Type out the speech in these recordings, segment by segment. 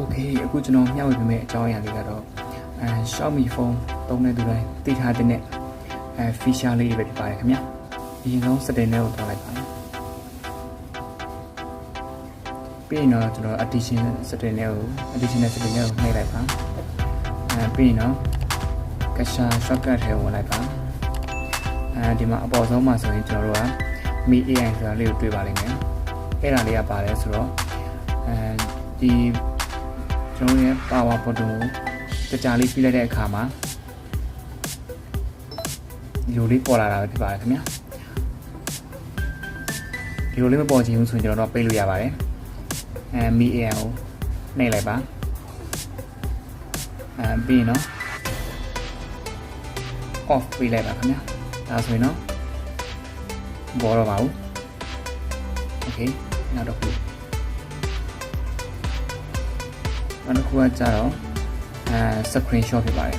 Okay,အခုကျွန်တော်မျှဝေပေးမယ့်အကြောင်းအရာလေးကတော့ Xiaomi phone သုံးတဲ့သူတိုင်းသိထားတဲ့feature လေးတွေပဲဖြစ်ပါတယ်ခင်ဗျာ။အရင်ဆုံး setting တွေကိုသွားလိုက်ပါမယ်။ပြီးရင်တော့ကျွန်တော် additional setting တွေကိုနှိပ်လိုက်ပါ။ပြီးရင်တော့ Cache shortcut ထဲဝင်လိုက်ပါ။ဒီမှာအပေါ်ဆုံးမှာဆိုရင်ကျွန်တော်တို့က Mi AI ဆိုတာလေးကိုတွေ့ပါလိမ့်မယ်။အဲ့ဒါလေးကပါလဲဆိုတော့ဒီကျွန်တော်ရဲ့ power button ကိုကြာလေးပြီးလိုက်တဲ့အခါမှာဒီလိုလေးပေါ်လာတာပဲဖြစ်ပါတယ်ခင်ဗျာဒီလိုလေးမပေါ်ချင်ဘူးဆိုရင်ကျွန်တော်တို့ပိတ်လို့ရပါတယ်Mi AI ကိုနှိပ်လိုက်ပါပြီးရင်တော့ off ပေးလိုက်ပါခင်ဗျာဒါဆိုရင်တော့ပေါ်တော့ပါဘူး okay နောက်တစ်ခုကကြတော့screenshot ဖြစ်ပါတယ်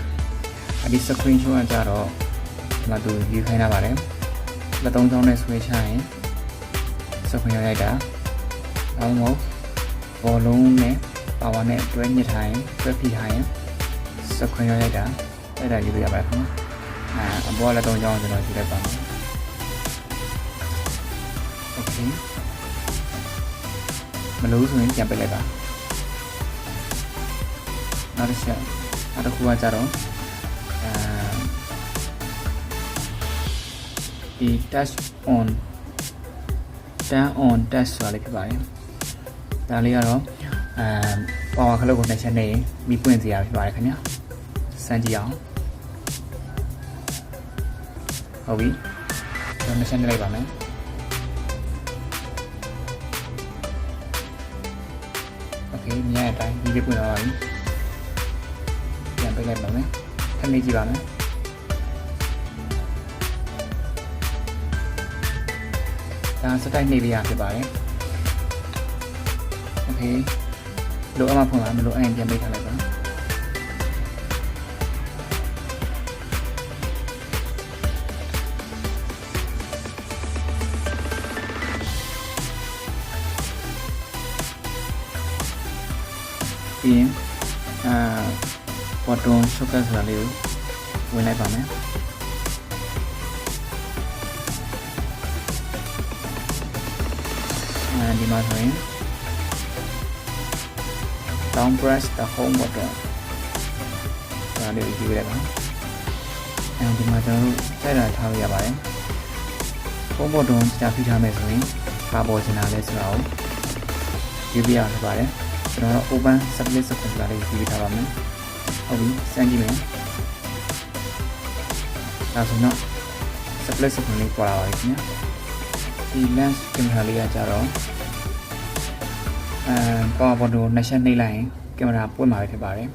ဒီ screenshot ကကြတော့ဒီမှာသူယူခိုင်းတာပါတယ်လက်သုံးချောင်းနဲ့ဆွဲချရင် screenshot ရိုက်တာနောက်မှဘောလုံးနဲ့ power နဲ့တွဲညှစ်ထားရင်တွဲဖိထားရင် screenshot ရိုက်တာအဲ့ဒါယူလို့ရပါတယ်ခင်ဗျအပေါ်လက်သုံးချောင်းကျွန်တော်ယူလိုက်ပါမယ် okay မလို့ဆိုရင်ပြန်ပိတ်လိုက်ပါနောက်တစ်ခုကကြတော့ဒီ touch on turn on touch ဆိုတာလေးဖြစ်ပါတယ်ဒါလေးကတော့power ခလုတ်ကိုနှိပ်ချက်နေမိပွင့်စရာဖြစ်ပါတယ်ခင်ဗျာစမ်းကြည့်အောင်ဟုတ်ပြီကျွန်တော်နှိပ်ချက်နေလိုက်ပါမယ်โอเคမြင်ရတဲ့အတိုင်းဒီလေးပွင့်လာပါပြီပြန်ပိတ်လိုက်ပါမယ်ထပ်နေကြည့်ပါမယ်ဒါစတိုက်နေပြရဖြစ်ပါတယ်โอเคလိုအပ်မှဖွင့်ပါမလိုအပ်ရင်ပြန်ပိတ်ထားလိုက်ပါပြီးရင်button shortcut ဆိုတာလေးကိုဝင်လိုက်ပါမယ်ဒီမှာဆိုရင် down press the home button ဆိုတာလေးကိုယူလိုက်ပါဒီမှာကျွန်တော်တို့တိုက်တာထားလို့ရပါတယ် home button ကြာဖိထားမယ်ဆိုရင်ဘာပေါ်ချင်တာလဲဆိုတာကိုယူပြရဖြစ်ပါတယ်ကျွန်တော်တို့ open split screen ဆိုတာလေးကိုယူထားပါမယ်ဟုတ်ပြီစမ်းကြည့်မယ်ဒါဆိုတော့ split screen လေးပေါ်လာပါပြီခင်ဗျာဒီ lens camera လေးကကြတော့power button ကိုနှိပ်ချက်နှိပ်လိုက်ရင်ကင်မရာပွင့်มาပဲဖြစ်ပါတယ်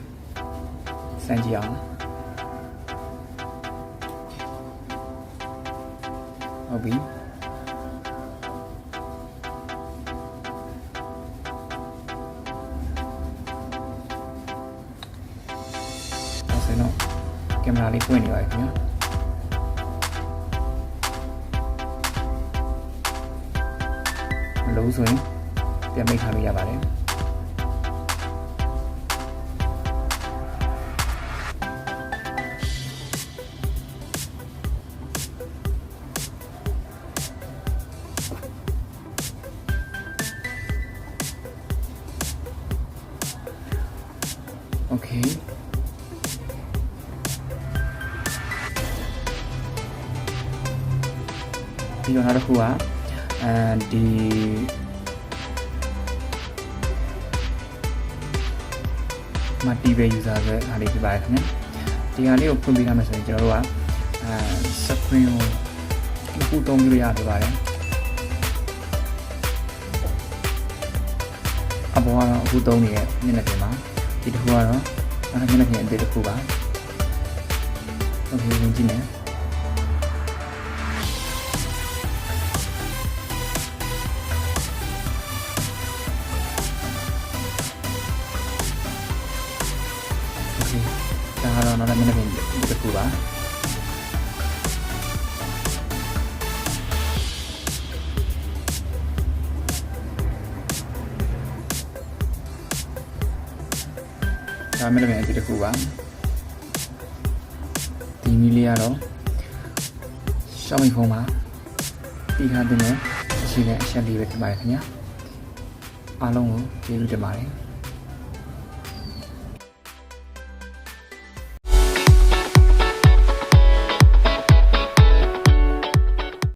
စမ်းကြည့်အောင်ဟုတ်ပြီကင်မရာလေးပွင့်နေပါတယ်ခင်ဗျာမလို့ဆိုရင်ပြန်မိတ်ထားလို့ရပါတယ်โอเคဒီတော့နောက်တစ်ခုကဒီmulti-user ဆိုတဲ့အားလေးဖြစ်ပါတယ်ခင်ဗျာဒီဟာလေးကိုဖွင့်ပေးထားမယ်ဆိုရင်ကျွန်တော်တို့ကscreen ကိုခုသုံးလို့ရပါတယ်အပေါ်ကတော့အခုသုံးနေတဲ့မျက်နှာပြင်မှာဒီတစ်ခုကတော့နောက်မျက်နှာပြင်အသေးတစ်ခုပါโอเคဝင်ကြည့်မယ်ဒါကတော့နောက်မျက်နှာပြင်တစ်ခုပါ ဒါမဲ့လည်းဒီတစ်ခုပါဒီနည်းလေးကတော့ Xiaomi ဖုန်းမှာပြီးထားတဲ့အချိန်နဲ့အချက်လေးပဲဖြစ်ပါတယ်ခင်ဗျာအားလုံးကိုကျေးဇူးတင်ပါတယ်